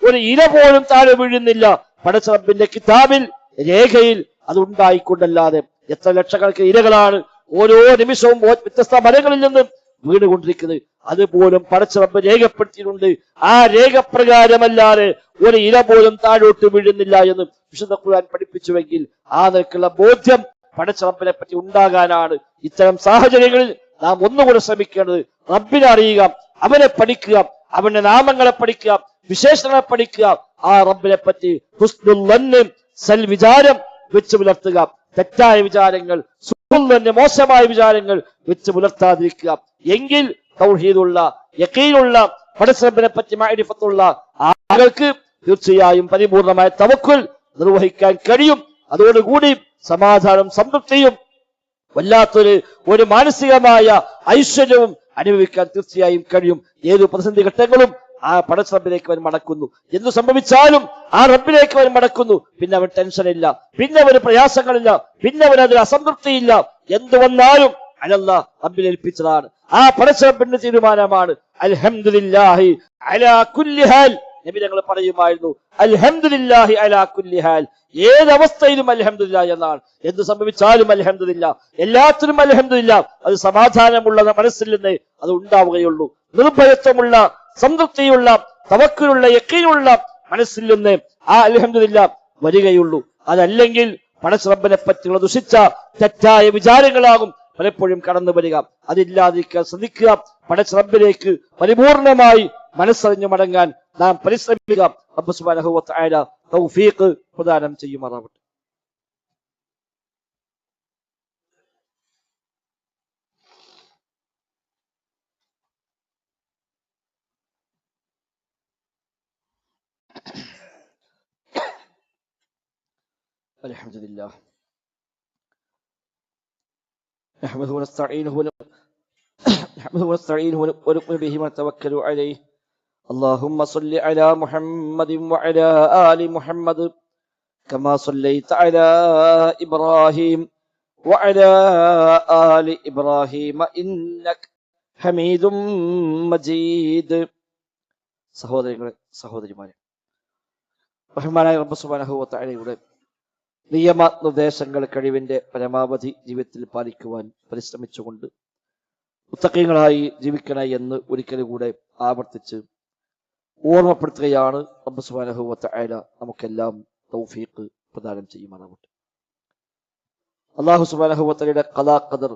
ഒരു ഇല പോലും താഴെ വീഴുന്നില്ല പടച്ചറബിന്റെ കിതാബിൽ, രേഖയിൽ അത് ഉണ്ടായിക്കൊണ്ടല്ലാതെ. എത്ര ലക്ഷക്കണക്കിന് ഇലകളാണ് ഓരോ നിമിഷവും വ്യത്യസ്ത മരങ്ങളിൽ നിന്ന് വീണുകൊണ്ടിരിക്കുന്നത്. അതുപോലും പടച്ചറബ് രേഖപ്പെടുത്തിയിട്ടുണ്ട്. ആ രേഖപ്രകാരമല്ലാതെ ഒരു ഇല പോലും താഴോട്ട് വീഴുന്നില്ല എന്ന് വിശുദ്ധ ഖുർആൻ പഠിപ്പിച്ചുവെങ്കിൽ ആ നിലക്കുള്ള ബോധ്യം പടച്ചറബിനെ പറ്റി ഉണ്ടാകാനാണ് ഇത്തരം സാഹചര്യങ്ങളിൽ നാം ഒന്നുകൂടെ ശ്രമിക്കേണ്ടത്. റബ്ബിനെ അറിയുക, അവനെ പഠിക്കുക, അവന്റെ നാമങ്ങളെ പഠിക്കുക, വിശേഷണങ്ങളെ പഠിക്കുക. ആ റബ്ബിനെ പറ്റി ഹുസ്നുൽ ദന്ന്, സൽവിചാരം വെച്ച് പുലർത്തുക. തെറ്റായ വിചാരങ്ങൾ, സുഹൃത്ത് മോശമായ വിചാരങ്ങൾ വെച്ച് പുലർത്താതിരിക്കുക. എങ്കിൽ തൗഹീദുള്ള, യഖീനുള്ള, പടച്ചറബിനെ പറ്റി മഅരിഫത്തുള്ള ആളുകൾക്ക് തീർച്ചയായും പരിപൂർണമായ തവക്കുൽ നിർവഹിക്കാൻ കഴിയും. അതോടുകൂടി സമാധാനം, സംതൃപ്തിയും വല്ലാത്തൊരു മാനസികമായ ഐശ്വര്യവും അനുഭവിക്കാൻ തീർച്ചയായും കഴിയും. ഏതു പ്രതിസന്ധി ഘട്ടങ്ങളും ആ പടച്ചറബിലേക്ക് അവൻ മടക്കുന്നു. എന്തു സംഭവിച്ചാലും ആ റബ്ബിലേക്ക് അവൻ മടക്കുന്നു. പിന്നെ അവൻ ടെൻഷനില്ല, പിന്നെ അവന് പ്രയാസങ്ങളില്ല, പിന്നെ അവൻ അതിൽ അസംതൃപ്തിയില്ല. എന്തു വന്നാലും അലല്ലാ റബ്ബിൽ ഏൽപ്പിച്ചതാണ്. ആ പടച്ചറബിന്റെ തീരുമാനമാണ്. അൽഹംദുലില്ലാഹി അലാ കുല്ലി ഹാൽ. നബി തങ്ങൾ പറയുമായിരുന്നു, അൽഹംദുലില്ലാഹി അലാ കുല്ലി ഹാൽ. ഏതവസ്ഥയിലും അൽഹംദുലില്ലാഹ് എന്നാണ്. എന്ത് സംഭവിച്ചാലും അൽഹംദുലില്ലാഹ്, എല്ലാത്തിനും അൽഹംദുലില്ലാഹ്. അത് സമാധാനമുള്ള മനസ്സിൽ നിന്ന് അത് ഉണ്ടാവുകയുള്ളൂ. നിർഭയത്വമുള്ള, സംതൃപ്തിയുള്ള, തവക്കുലുള്ള, യഖീനുള്ള മനസ്സിൽ നിന്ന് ആ അൽഹംദുലില്ലാഹ് വരികയുള്ളൂ. അതല്ലെങ്കിൽ പടച്ചറബിനെ പറ്റിയുള്ള ദുഷിച്ച തെറ്റായ വിചാരങ്ങളാകും പലപ്പോഴും കടന്നു വരിക. അതില്ലാതിരിക്കാൻ ശ്രദ്ധിക്കുക. പടച്ചറബിലേക്ക് പരിപൂർണമായി മനസ്സറിഞ്ഞു മടങ്ങാൻ നാം പരിശ്രമിക്കുക. റബ്ബ് സുബ്ഹാനഹു വ തആല തൗഫീഖ് പ്രദാനം ചെയ്യുമാറാവട്ടെ. അൽഹംദുലില്ലാഹ് നഹ്മദുഹു വനസ്തഈനുഹു വനുഅ്മിനു ബിഹി വനതവക്കലു അലൈഹി. اللهم صل على محمد وعلى آل محمد كما صليت على إبراهيم وعلى آل إبراهيم إنك حميد مجيد. സഹോദരങ്ങളെ, സഹോദരിമാരെ, റഹ്മാനായ റബ്ബ് സുബ്ഹാനഹു വ തആലയുടെ നിയമനിർദ്ദേശങ്ങൾ കഴിവിന്റെ പരമാവധി ജീവിതത്തിൽ പാലിക്കുവാൻ പരിശ്രമിച്ചുകൊണ്ട് മുത്തഖീങ്ങളായി ജീവിക്കണേ എന്ന് ഒരിക്കലും കൂടെ ആവർത്തിച്ച് ഓർമ്മപ്പെടുത്തുകയാണ്. റബ്ബ് സുബ്ഹാനഹു വ തആല നമുക്കെല്ലാം തൗഫീഖ് പ്രദാനം ചെയ്യുമാറാവട്ടെ. അല്ലാഹു സുബ്ഹാനഹു വ തആലയുടെ ഖദാ ഖദർ,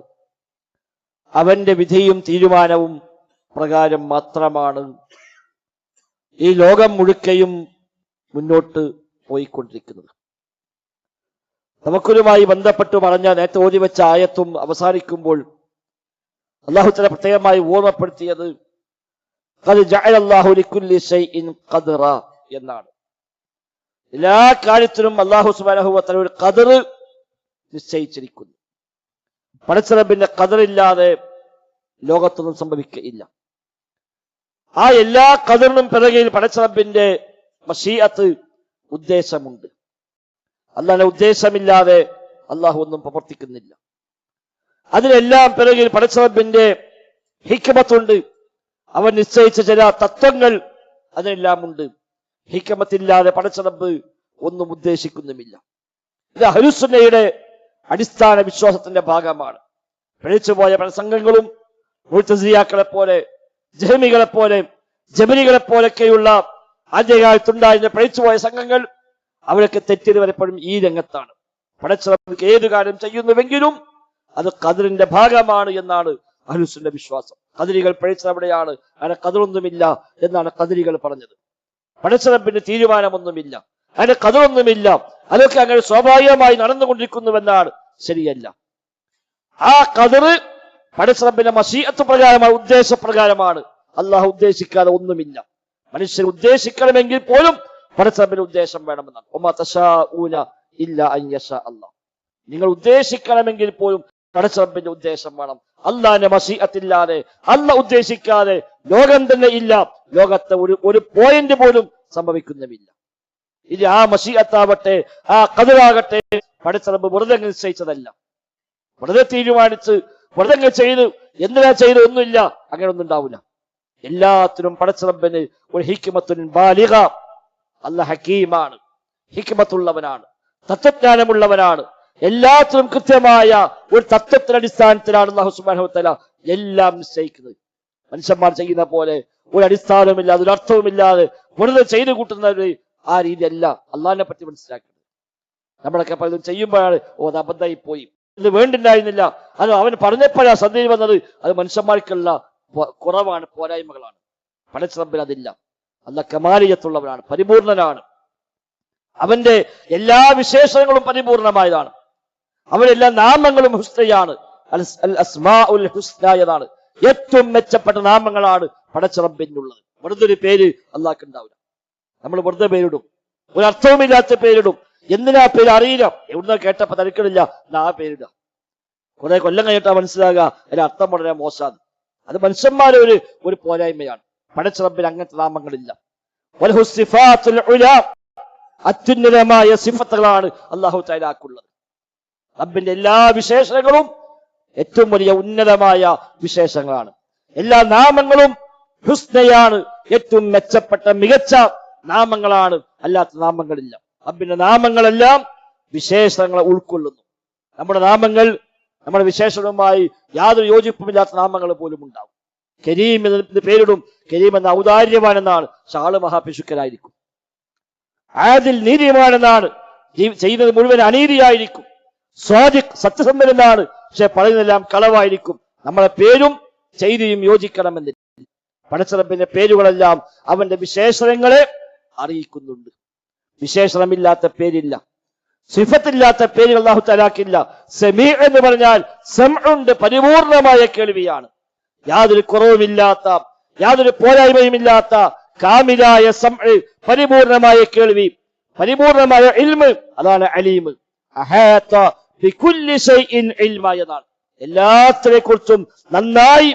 അവന്റെ വിധിയും തീരുമാനവും പ്രകാരം മാത്രമാണ് ഈ ലോകം മുഴുക്കയും മുന്നോട്ട് പോയിക്കൊണ്ടിരിക്കുന്നത്. തവക്കുലുമായി ബന്ധപ്പെട്ട് പറഞ്ഞ നേരത്തെ ഓതി വെച്ച ആയത്തും അവസാനിക്കുമ്പോൾ അല്ലാഹു തആല പ്രത്യേകമായി ഓർമ്മപ്പെടുത്തിയത് ഖദ് ജഅലല്ലാഹു ലികുല്ലി ഷൈഇൻ ഖദ്റ എന്നാണ്. എല്ലാ കാര്യത്തിലും അല്ലാഹു സുബ്ഹാനഹു വ തആല ഒരു ഖദർ നിശ്ചയിച്ചിരിക്കുന്നു. പടച്ചറബിന്റെ ഖദറില്ലാതെ ലോകത്തൊന്നും സംഭവിക്കുകയില്ല. ആ എല്ലാ ഖദറിനും പിറകിൽ പടച്ചറബിന്റെ മശീഅത്ത്, ഉദ്ദേശമുണ്ട്. അല്ലാഹുവിന്റെ ഉദ്ദേശമില്ലാതെ അല്ലാഹു ഒന്നും പ്രവർത്തിക്കുന്നില്ല. അതിലെല്ലാം പിറകിൽ പടച്ചറബിന്റെ ഹിക്മത്തുണ്ട്. അവൻ നിശ്ചയിച്ച ചില തത്വങ്ങൾ അതിനെല്ലാം ഉണ്ട്. ഹിക്മത്തില്ലാതെ പടച്ചറബ് ഒന്നും ഉദ്ദേശിക്കുന്നുമില്ല. ഇത് അഹ്ലുസുന്നയുടെ അടിസ്ഥാന വിശ്വാസത്തിന്റെ ഭാഗമാണ്. പിഴച്ചുപോയ പല സംഘങ്ങളും മുഅ്തസിലികളെ പോലെ, ജഹ്മികളെ പോലെ, ജബരികളെ പോലൊക്കെയുള്ള ആദ്യകാലത്തുണ്ടായിരുന്ന പിഴച്ചുപോയ സംഘങ്ങൾ, അവരൊക്കെ തെറ്റിയത് വരപ്പോഴും ഈ രംഗത്താണ്. പടച്ചറബ് ഏതു കാര്യം ചെയ്യുന്നുവെങ്കിലും അത് ഖദറിന്റെ ഭാഗമാണ് എന്നാണ് അഹ്ലുസുന്ന വിശ്വാസം. ഖദരികൾ പിഴച്ചത് അവിടെയാണ്. അങ്ങനെ ഖദറൊന്നുമില്ല എന്നാണ് ഖദരികൾ പറഞ്ഞത്. പടച്ചറബിന്റെ തീരുമാനമൊന്നുമില്ല. അതിന്റെ കഥയൊന്നുമില്ല, അതൊക്കെ അങ്ങനെ സ്വാഭാവികമായി നടന്നുകൊണ്ടിരിക്കുന്നുവെന്നാണ്. ശരിയല്ല. ആ ഖദർ പടച്ച റബ്ബിന്റെ മശീഅത്ത് പ്രകാരമാണ്, ഉദ്ദേശപ്രകാരമാണ്. അള്ളാഹു ഉദ്ദേശിക്കാതെ ഒന്നുമില്ല. മനുഷ്യർ ഉദ്ദേശിക്കണമെങ്കിൽ പോലും പടച്ച റബ്ബിന്റെ ഉദ്ദേശം വേണമെന്നാണ്. വമാ തശാഊന ഇല്ലാ അൻ യശാ അല്ലാഹ്. നിങ്ങൾ ഉദ്ദേശിക്കണമെങ്കിൽ പോലും പടച്ച റബ്ബിന്റെ ഉദ്ദേശം വേണം. അള്ളാഹിന്റെ മശീഅത്തില്ലാതെ, അള്ളാഹ് ഉദ്ദേശിക്കാതെ ലോകം തന്നെ ഇല്ല. ലോകത്തെ ഒരു പോയിന്റ് പോലും സംഭവിക്കുന്നുമില്ല. ഇത് ആ മശീഅത്താവട്ടെ, ആ ഖദറാകട്ടെ പടച്ച റബ്ബ് വെറുതെ നിശ്ചയിച്ചതല്ല. വെറുതെ തീരുമാനിച്ച് വെറുതെ ചെയ്ത് എന്തിനാ ചെയ്ത് ഒന്നുമില്ല, അങ്ങനെ ഒന്നും ഉണ്ടാവില്ല. എല്ലാത്തിനും പടച്ച റബ്ബിന് ഒരു ഹിക്മത്തുൻ ബാലിഗ. അല്ലാഹ് ഹക്കീമാണ്, ഹിക്മത്തുള്ളവനാണ്, തത്വജ്ഞാനമുള്ളവനാണ്. എല്ലാത്തിനും കൃത്യമായ ഒരു തത്വത്തിന്റെ അടിസ്ഥാനത്തിലാണ് അല്ലാഹു സുബ്ഹാനഹു വ തആല എല്ലാം നിശ്ചയിക്കുന്നത്. മനുഷ്യന്മാർ ചെയ്യുന്ന പോലെ ഒരു അടിസ്ഥാനവുമില്ലാതെ, ഒരു അർത്ഥവുമില്ലാതെ വെറുതെ ചെയ്തു കൂട്ടുന്നത് ആ രീതിയല്ല അള്ളാഹിനെ പറ്റി മനസ്സിലാക്കുന്നത്. നമ്മളൊക്കെ പലതും ചെയ്യുമ്പോഴാണ് അത് അബദ്ധമായി പോയി, ഇത് വേണ്ടിണ്ടായിരുന്നില്ല, അത് അവൻ പറഞ്ഞപ്പോഴാണ് സന്ദേശം വന്നത്. അത് മനുഷ്യന്മാർക്കുള്ള കുറവാണ്, പോരായ്മകളാണ്. പടച്ച റബ്ബിന് അതില്ല. അല്ലാഹ് കമാലിയത്തുള്ളവനാണ്, പരിപൂർണനാണ്. അവന്റെ എല്ലാ വിശേഷണങ്ങളും പരിപൂർണമായതാണ്. അവന്റെ എല്ലാ നാമങ്ങളും ഹുസ്നയാണ്. അൽ അസ്മാഉൽ ഹുസ്ന എന്നാണ്. ഏറ്റവും മെച്ചപ്പെട്ട നാമങ്ങളാണ് പടച്ച റബ്ബിനുള്ളത്. വെറുതെ ഒരു പേര് അള്ളാഹ്ക്ക് ഉണ്ടാവില്ല. നമ്മൾ വെറുതെ പേരിടും, ഒരർത്ഥവുമില്ലാത്ത പേരിടും. എന്തിനാ പേര് അറിയില്ല, എവിടുന്ന കേട്ടപ്പോ തനിക്കണില്ല, ആ പേരിടുക. കുറെ കൊല്ലം കഴിഞ്ഞിട്ടാ മനസ്സിലാകുക അതിന്റെ അർത്ഥം വളരെ മോശമാണ്. അത് മനുഷ്യന്മാരെ ഒരു പോരായ്മയാണ്. പടച്ച റബ്ബിന് അങ്ങനത്തെ നാമങ്ങളില്ല. അത്യുന്നതമായ സിഫത്തുകളാണ് അല്ലാഹു തആലക്കുള്ളത്. റബ്ബിന്റെ എല്ലാ വിശേഷണങ്ങളും ഏറ്റവും വലിയ ഉന്നതമായ വിശേഷങ്ങളാണ്. എല്ലാ നാമങ്ങളും ഹുസ്നയാണ്, ഏറ്റവും മെച്ചപ്പെട്ട മികച്ച നാമങ്ങളാണ്. അല്ലാത്ത നാമങ്ങളില്ല. റബ്ബിന്റെ നാമങ്ങളെല്ലാം വിശേഷണങ്ങളെ ഉൾക്കൊള്ളുന്നു. നമ്മുടെ നാമങ്ങൾ നമ്മുടെ വിശേഷണവുമായി യാതൊരു യോജിപ്പുമില്ലാത്ത നാമങ്ങൾ പോലും ഉണ്ടാവും. കരീം എന്ന് പേരിടും. കരീം എന്ന ഔദാര്യമാണെന്നാണ്, ഷാള് മഹാപിശുക്കനായിരിക്കും. ആദിൽ നീതിമാനെന്നാണ്, ചെയ്യുന്നത് മുഴുവൻ അനീതിയായിരിക്കും. സ്വാദിഖ് സത്യസന്ധനെന്നാണ്, പക്ഷെ പറയുന്നതെല്ലാം കളവായിരിക്കും. നമ്മളെ പേരും ചെയ്തിയും യോജിക്കണമെന്നില്ല. പടച്ച റബ്ബിന്റെ പേരുകളെല്ലാം അവന്റെ വിശേഷണങ്ങളെ അറിയിക്കുന്നുണ്ട്. വിശേഷണമില്ലാത്ത പേരില്ല, സിഫത്തില്ലാത്ത പേരുകൾ അല്ലാഹു തആലക്കില്ല. സമീ എന്ന് പറഞ്ഞാൽ സമഉണ്ട്, പരിപൂർണമായ കേൾവിയാണ്. യാതൊരു കുറവുമില്ലാത്ത, യാതൊരു പോരായ്മയുമില്ലാത്ത കാമിലായ സമഅ്, പരിപൂർണമായ കേൾവി, പരിപൂർണമായ ഇൽമ്, അതാണ് അലീം. അഹാത ബികുല്ലി ഷൈഇൻ ഇൽമ എന്നാണ്. എല്ലാത്തിനെ കുറിച്ചും നന്നായി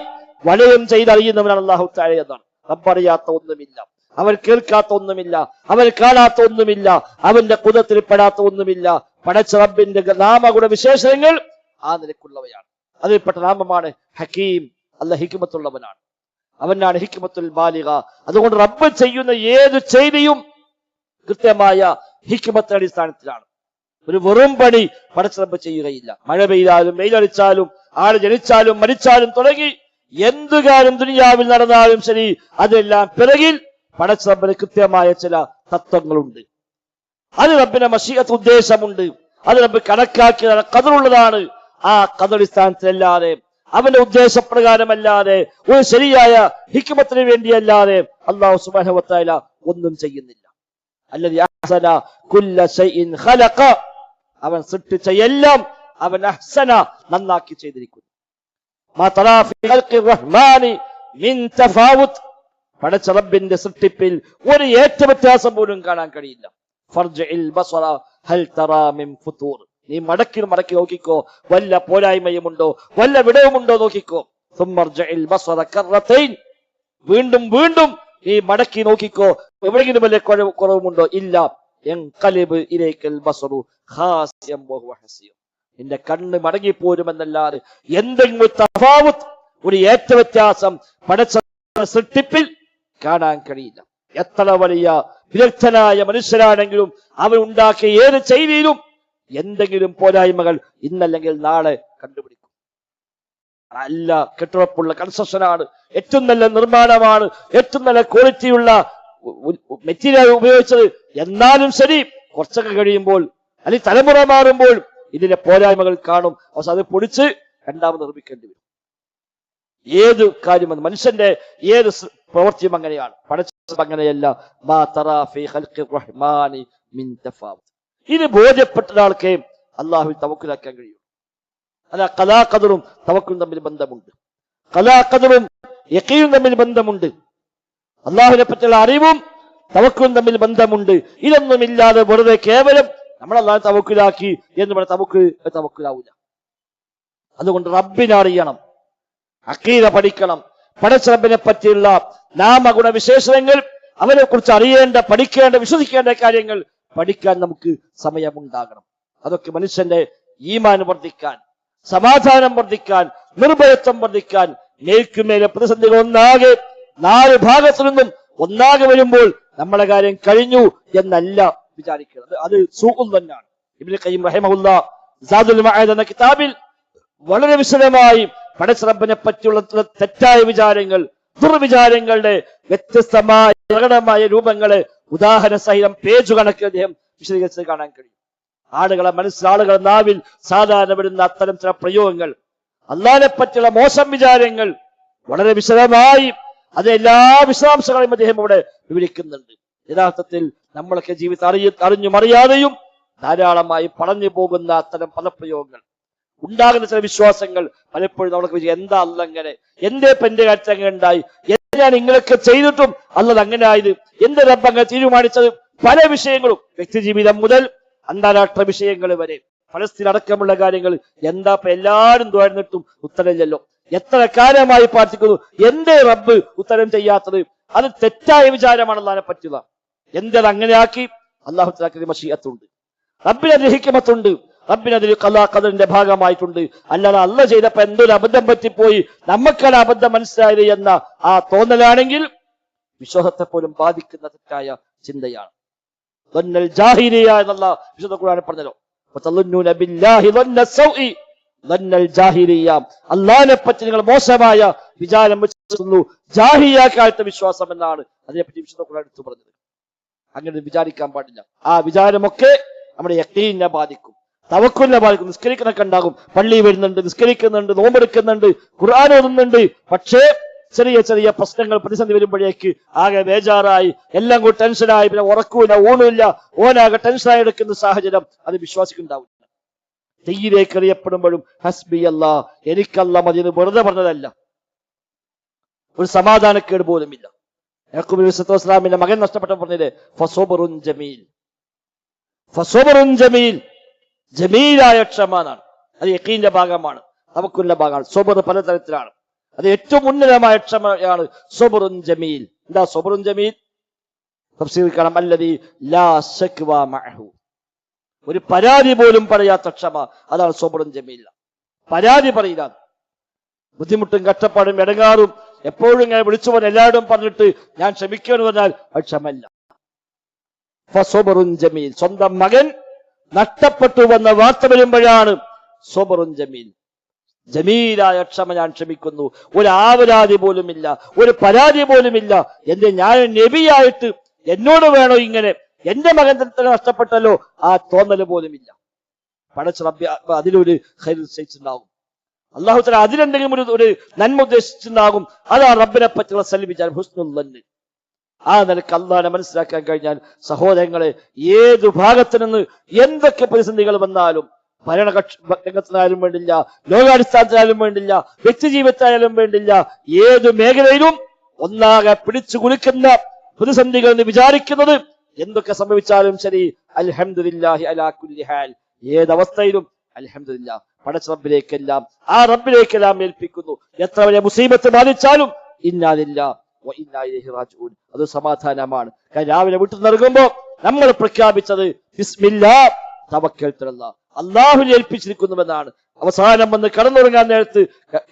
വലയം ചെയ്തറിയുന്നവനാണ് അല്ലാഹു തആല എന്നാണ്. റബ്ബറിയാത്ത ഒന്നുമില്ല, അവൻ കേൾക്കാത്ത ഒന്നുമില്ല, അവൻ കാണാത്ത ഒന്നുമില്ല, അവന്റെ ഖുദ്റത്തിൽ പെടാത്ത ഒന്നുമില്ല. പടച്ച റബ്ബിന്റെ നാമഗുണ വിശേഷങ്ങൾ ആ നിലക്കുള്ളവയാണ്. അതിൽപ്പെട്ട നാമമാണ് ഹക്കീം. അല്ലാഹ് ഹിക്മത്തുള്ളവനാണ്, അവനാണ് ഹിക്മത്തുൽ ബാലിഗ. അതുകൊണ്ട് റബ്ബ് ചെയ്യുന്ന ഏത് ചെയ്തിയും കൃത്യമായ ഹിക്മത്തിന്റെ അടിസ്ഥാനത്തിലാണ്. ഒരു വെറും പണി പടച്ച റബ്ബ് ചെയ്യുകയില്ല. മഴ പെയ്താലും വെയിലടിച്ചാലും ആള് ജനിച്ചാലും മരിച്ചാലും തുടങ്ങി എന്തു കാര്യം ദുനിയാവിൽ നടന്നാലും ശരി, അതെല്ലാം പിറകിൽ പടച്ച റബ്ബിന് കൃത്യമായ ചില തത്വങ്ങളുണ്ട്. അത് റബ്ബിന്റെ മശീഅത്ത് ഉദ്ദേശമുണ്ട്. അത് റബ്ബ് കണക്കാക്കിയതാണ്, ഖദറുള്ളതാണ്. ആ ഖദറടിസ്ഥാനത്തിലല്ലാതെ, അവന്റെ ഉദ്ദേശപ്രകാരമല്ലാതെ, ഒരു ശരിയായ ഹിക്മത്തിന് വേണ്ടിയല്ലാതെ അല്ലാഹു സുബ്ഹാനഹു വ തആല ഒന്നും ചെയ്യുന്നില്ല. അല്ലദീ അഹ്സന കുല്ല ശൈഇൻ ഖലഖ, അവൻ സൃഷ്ടിച്ച എല്ലാം അവൻ അഹ്സന, നന്നാക്കി ചെയ്തിരിക്കുന്നു. മാ തറാ ഫീ ഖൽഖിർ റഹ്മാനി മിൻ തഫാവുത്, പടച്ച റബ്ബിന്റെ സൃഷ്ടിപ്പിൽ ഒരു ഏറ്റവ്യത്യാസം പോലും കാണാൻ കഴിയില്ല. ഫർജിൽ ബസറ ഹൽ തറാ മിൻ ഫുതൂർ, നീ മടക്കി നോക്കിക്കോ, വല്ല പോരായ്മയുമുണ്ടോ, വല്ല വിടവുമുണ്ടോ നോക്കിക്കോ. സുമ്മർജിൽ ബസറ കറതൈൻ, വീണ്ടും വീണ്ടും നീ മടക്കി നോക്കിക്കോ, എവിടെയെങ്കിലും വല്ല കുറവുമുണ്ടോ? ഇല്ല. യൻഖലിബ് ഇലൈക്കൽ ബസറു ഖാസിയം വഹുവ ഹസിയം, നിന്റെ കണ്ണ് മടങ്ങിപ്പോരുമെന്നല്ലാതെ എന്തെങ്കിലും തഫാവുത്ത്, ഒരു ഏറ്റവ്യത്യാസം പടച്ച സൃഷ്ടിപ്പിൽ കാണാൻ കഴിയില്ല. എത്ര വലിയ വിദഗ്ധനായ മനുഷ്യരാണെങ്കിലും അവൻ ഉണ്ടാക്കിയ ഏത് ചെയ്തിയിലും എന്തെങ്കിലും പോരായ്മകൾ ഇന്നല്ലെങ്കിൽ നാളെ കണ്ടുപിടിക്കും. നല്ല കെട്ടുറപ്പുള്ള കൺസ്ട്രക്ഷനാണ്, ഏറ്റവും നല്ല നിർമ്മാണമാണ്, ഏറ്റവും നല്ല ക്വാളിറ്റിയുള്ള മെറ്റീരിയൽ ഉപയോഗിച്ചത്. എന്നാലും ശരി, കുറച്ചൊക്കെ കഴിയുമ്പോൾ അല്ലെങ്കിൽ തലമുറ മാറുമ്പോൾ ഇതിന്റെ പോരായ്മകൾ കാണും. അവസാനം അത് പൊടിച്ച് രണ്ടാമത് നിർമ്മിക്കേണ്ടി വരും. ഏത് കാര്യം, മനുഷ്യന്റെ ഏത് പ്രവൃത്തിയും അങ്ങനെയാണ്. പടച്ച അങ്ങനെയല്ല. മാ തറാ ഫീ ഖൽഖിർ റഹ്മാനി മിൻ തഫാവുത്. ഇത് ബോധ്യപ്പെട്ട ഒരാൾക്ക് അള്ളാഹുവിൽ തവക്കുലാക്കാൻ കഴിയും. അല്ല, ഖദാ ഖദറും തവക്കുലും തമ്മിൽ ബന്ധമുണ്ട്. ഖദാ ഖദറും യഖീനും തമ്മിൽ ബന്ധമുണ്ട്. അള്ളാഹുവിനെ പറ്റിയുള്ള അറിവും തവക്കുലും തമ്മിൽ ബന്ധമുണ്ട്. ഇതൊന്നുമില്ലാതെ വെറുതെ കേവലം നമ്മൾ അള്ളാഹു തവക്കുലാക്കി എന്ന് പറഞ്ഞ തവക്കുലാവൂല. അതുകൊണ്ട് റബ്ബിനെ അറിയണം, അഖീദ പഠിക്കണം, പടച്ച റബ്ബിനെ പറ്റിയുള്ള നാമഗുണ വിശേഷണങ്ങൾ, അവനെ കുറിച്ച് അറിയേണ്ട, പഠിക്കേണ്ട, വിശ്വസിക്കേണ്ട കാര്യങ്ങൾ പഠിക്കാൻ നമുക്ക് സമയമുണ്ടാകണം. അതൊക്കെ മനുഷ്യന്റെ ഈമാൻ വർദ്ധിക്കാൻ, സമാധാനം വർദ്ധിക്കാൻ, നിർഭയത്വം വർദ്ധിക്കാൻ, മേൽക്കുമേലെ പ്രതിസന്ധികൾ ഒന്നാകെ 4 ഭാഗത്തു നിന്നും ഒന്നാകെ വരുമ്പോൾ നമ്മളെ കാര്യം കഴിഞ്ഞു എന്നല്ല വിചാരിക്കുന്നത്. അത് സൂഉൽ ദന്നാണ്. ഇബ്നു ഖയ്യിം റഹിമഹുല്ലാഹ് സാദുൽ മആദ് എന്ന കിതാബിൽ വളരെ വിശദമായി പടച്ച റബ്ബിനെ പറ്റിയുള്ള തെറ്റായ വിചാരങ്ങൾ, ദുർവിചാരങ്ങളുടെ വ്യത്യസ്തമായ പ്രകടമായ രൂപങ്ങളെ ഉദാഹരണ സഹിതം പേജ് കണക്കിൽ അദ്ദേഹം വിശദീകരിച്ചത് കാണാൻ കഴിയും. ആളുകളെ നാവിൽ സാധാരണ വരുന്ന അത്തരം ചില പ്രയോഗങ്ങൾ, അള്ളാഹിനെ പറ്റിയുള്ള മോശം വിചാരങ്ങൾ വളരെ വിശദമായി അത് എല്ലാ വിശദാംശങ്ങളെയും അദ്ദേഹം ഇവിടെ വിവരിക്കുന്നുണ്ട്. യഥാർത്ഥത്തിൽ നമ്മളൊക്കെ ജീവിതം അറിഞ്ഞും അറിയാതെയും ധാരാളമായി പറഞ്ഞു പോകുന്ന അത്തരം പദപ്രയോഗങ്ങൾ, ഉണ്ടാകുന്ന ചില വിശ്വാസങ്ങൾ പലപ്പോഴും നമ്മൾക്ക് എന്താ അല്ലങ്ങനെ, എന്റെ പെന്റെ കാഴ്ച അങ്ങനെ ഉണ്ടായി, എന്തിനാണ് ഇങ്ങനെയൊക്കെ ചെയ്തിട്ടും അല്ലത് അങ്ങനെ ആയത്, എന്റെ റബ്ബ് അങ്ങനെ തീരുമാനിച്ചത്, പല വിഷയങ്ങളും വ്യക്തി ജീവിതം മുതൽ അന്താരാഷ്ട്ര വിഷയങ്ങൾ വരെ, ഫലസ്തീൻ അടക്കമുള്ള കാര്യങ്ങൾ എന്താ ഇപ്പൊ എല്ലാവരും തുറന്നിട്ടും ഉത്തരമില്ലല്ലോ, എത്ര കാലമായി പ്രാർത്ഥിക്കുന്നു, എന്റെ റബ്ബ് ഉത്തരം ചെയ്യാത്തത്, അത് തെറ്റായ വിചാരമാണ് അള്ളാഹിനെ പറ്റുക. എന്തത് അങ്ങനെയാക്കി അള്ളാഹു തആലക്ക് മശീഅത്തുണ്ട്, റബ്ബിനതിൽ ഹിക്മത്തുണ്ട്, റബ്ബിനതിൽ ഖദാ ഖദറിന്റെ ഭാഗമായിട്ടുണ്ട്. അല്ലാതെ അള്ളാഹ് ചെയ്തപ്പോ എന്തൊരു അബദ്ധം പറ്റിപ്പോയി, നമുക്കത് അബദ്ധം മനസ്സിലായത് എന്ന ആ തോന്നലാണെങ്കിൽ വിശ്വാസത്തെ പോലും ബാധിക്കുന്ന തെറ്റായ ചിന്തയാണ്. ദന്നൽ ജാഹിലിയ എന്നുള്ള വിശുദ്ധ ഖുർആനിൽ പറഞ്ഞല്ലോ, വതളുന്നൂന ബില്ലാഹി ദന്ന സൗഇ ദന്നൽ ജാഹിലിയ, അല്ലാഹുവിനെ പറ്റി നിങ്ങൾ മോശമായ വിചാരം വെച്ചിരുന്നു, ജാഹിലിയ കാലത്തെ വിശ്വാസം എന്നാണ് അതിനെപ്പറ്റി വിശുദ്ധ ഖുർആൻ എടുത്തു പറഞ്ഞത്. അങ്ങനെ വിചാരിക്കാൻ പാടില്ല. ആ വിചാരമൊക്കെ നമ്മുടെ യഖീനെ ബാധിക്കും, തവക്കുലിനെ ബാധിക്കും. നിസ്കരിക്കണൊക്കെ ഉണ്ടാകും, പള്ളി വരുന്നുണ്ട്, നിസ്കരിക്കുന്നുണ്ട്, നോമ്പെടുക്കുന്നുണ്ട്, ഖുർആൻ ഓതുന്നുണ്ട്, പക്ഷേ ചെറിയ ചെറിയ പ്രശ്നങ്ങൾ പ്രതിസന്ധി വരുമ്പോഴേക്ക് ആകെ ബേജാറായി, എല്ലാം കൂടി ടെൻഷനായി, പിന്നെ ഉറക്കൂല, ഊണില്ല, ഓനാകെ ടെൻഷനായി എടുക്കുന്ന സാഹചര്യം അത് വിശ്വാസിക്കുണ്ടാവില്ല. തീയിലേക്ക് എറിയപ്പെടുമ്പോഴും ഹസ്ബി അല്ലാ, എനിക്കല്ല മതി എന്ന് വെറുതെ പറഞ്ഞതല്ല, ഒരു സമാധാനക്കേട് പോലുമില്ല. യാക്കൂബ് നബി സ്വല്ലല്ലാഹു അലൈഹി വസല്ലമിന്റെ മകൻ നഷ്ടപ്പെട്ട പറഞ്ഞില്ലേ, ഫസബറുൻ ജമീൽ, ഫസബറുൻ ജമീൽ, ജമീലായ ക്ഷമ എന്നാണ്. അത് യഖീന്റെ ഭാഗമാണ്, തവക്കുലിന്റെ ഭാഗമാണ്. സബർ പലതരത്തിലാണ്, അത് ഏറ്റവും ഉന്നതമായ ക്ഷമയാണ് സബറുൻ ജമീൽ. എന്താ സബറുൻ ജമീൽ? തഫ്സീറിൽ കാണാം, അല്ലദീ ലാ ശക്വാ മഅഹു, ഒരു പരാതി പോലും പറയാത്ത ക്ഷമ, അതാണ് സബറുൻ ജമീൽ. പരാതി പറയില്ല, ബുദ്ധിമുട്ടും കഷ്ടപ്പാടും ഇടങ്ങാറും എപ്പോഴും ഇങ്ങനെ വിളിച്ചു പോകാൻ എല്ലാവരും പറഞ്ഞിട്ട് ഞാൻ ക്ഷമിക്കുമെന്ന് പറഞ്ഞാൽ അത് ക്ഷമല്ല. ഫസബറുൻ ജമീൽ, സ്വന്തം മകൻ നഷ്ടപ്പെട്ടു വന്ന വാർത്ത വരുമ്പോഴാണ് സബറുൻ ജമീൽ, ജമീലായ ക്ഷമ, ഞാൻ ക്ഷമിക്കുന്നു, ഒരു ആവരാതി പോലുമില്ല, ഒരു പരാതി പോലുമില്ല. എന്റെ ഞാൻ നബിയായിട്ട് എന്നോട് വേണോ ഇങ്ങനെ, എന്റെ മകൻ തന്നെ നഷ്ടപ്പെട്ടല്ലോ, ആ തോന്നല് പോലുമില്ല. പടച്ച റബ്ബി അതിലൊരു ഖൈർ നിശ്ചയിച്ചിട്ടുണ്ടാകും, അല്ലാഹു തആല അതിലെന്തെങ്കിലും ഒരു നന്മ ഉദ്ദേശിച്ചിട്ടുണ്ടാകും. അതാണ് റബ്ബിനെ പറ്റിയുള്ള സൽവിചാരം, ഹുസ്നുൽ ദന്ന്. ആ നിലക്ക് അള്ളാഹിനെ മനസ്സിലാക്കാൻ കഴിഞ്ഞാൽ സഹോദരങ്ങളെ, ഏതു ഭാഗത്തു നിന്ന് എന്തൊക്കെ പ്രതിസന്ധികൾ വന്നാലും, ഭരണകക്ഷ രംഗത്തിനായാലും വേണ്ടില്ല, ലോകാടിസ്ഥാനത്തിനായാലും വേണ്ടില്ല, വ്യക്തി ജീവിതത്തിനായാലും വേണ്ടില്ല, ഏതു മേഖലയിലും ഒന്നാകെ പിടിച്ചു കുലുക്കുന്ന പ്രതിസന്ധികൾ എന്ന് വിചാരിക്കുന്നത് എന്തൊക്കെ സംഭവിച്ചാലും ശരി, അൽഹംദുലില്ലാഹി അലാ കുല്ലി ഹാൽ, ഏതവസ്ഥയിലും അൽഹംദുലില്ലാഹ്, പടച്ച റബ്ബിലേക്കെല്ലാം, ആ റബ്ബിലേക്കെല്ലാം ഏൽപ്പിക്കുന്നു. എത്ര വലിയ മുസീബത്ത് ബാധിച്ചാലും ഇന്നാ ലില്ലാഹി വ ഇന്നാ ഇലൈഹി റാജിഊൻ, അത് സമാധാനമാണ്. രാവിലെ വീട്ടിൽ നിന്നിറങ്ങുമ്പോ നമ്മൾ പ്രഖ്യാപിച്ചത് ബിസ്മില്ലാഹ് തവക്കൽതു അലല്ലാഹ്, അല്ലാഹുവിൽ ഏൽപ്പിച്ചിരിക്കുന്നുവെന്നാണ്. അവസാനം വന്ന് കിടന്നുറങ്ങാൻ നേരത്ത്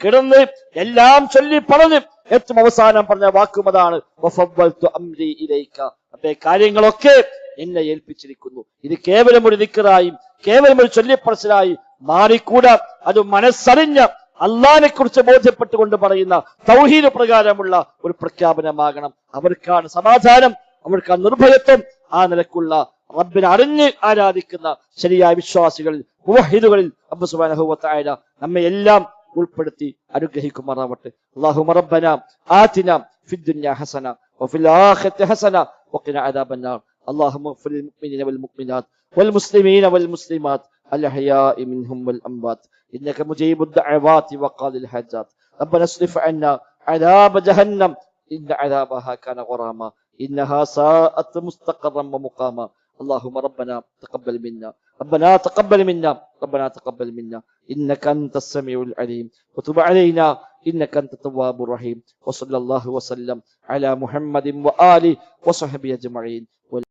കിടന്ന് എല്ലാം ചൊല്ലി പറഞ്ഞ് ഏറ്റവും അവസാനം പറഞ്ഞ വാക്കും അതാണ്, വഫവ്വൽതു അംരി ഇലൈക, അപ്പേ കാര്യങ്ങളൊക്കെ എന്നെ ഏൽപ്പിച്ചിരിക്കുന്നു. ഇത് കേവലം ഒരു ദിക്റായും കേവലം ഒരു ചൊല്ലിപ്പറച്ചിലായി മാറിക്കൂടാ. അത് മനസ്സറിഞ്ഞ അള്ളാഹിനെ കുറിച്ച് ബോധ്യപ്പെട്ടുകൊണ്ട് പറയുന്ന തൗഹീദ് പ്രകാരമുള്ള ഒരു പ്രഖ്യാപനമാകണം. അവർക്കാണ് സമാധാനം, അവർക്കാണ് നിർഭയത്വം. ആ നിലക്കുള്ള റബ്ബിനെ അറിഞ്ഞ് ആരാധിക്കുന്ന ശരിയായ വിശ്വാസികളിൽ, മുവഹിദുകളിൽ റബ്ബ് സുബ്ഹാനഹു വ തആല നമ്മെ എല്ലാം ഉൾപ്പെടുത്തി അനുഗ്രഹിക്കുമാറാവട്ടെ. അല്ലാഹുമ്മ റബ്ബനാ ആതിനാ ഫിദ്ദുനിയ ഹസന വഫിൽ ആഖിറതി ഹസന വഖിനാ അദാബന്നാർ. اللهم اغفر للمؤمنين والمؤمنات والمسلمين والمسلمات الأحياء منهم والأموات إنك مجيب الدعوات وقاضي الحاجات ربنا اصرف عنا عذاب جهنم إن عذابها كان غراما إنها ساءت مستقرا ومقاما اللهم ربنا تقبل منا ربنا تقبل منا ربنا تقبل منا إنك أنت السميع العليم وتب علينا إنك أنت التواب الرحيم وصلى الله وسلم على محمد وآله وصحبه أجمعين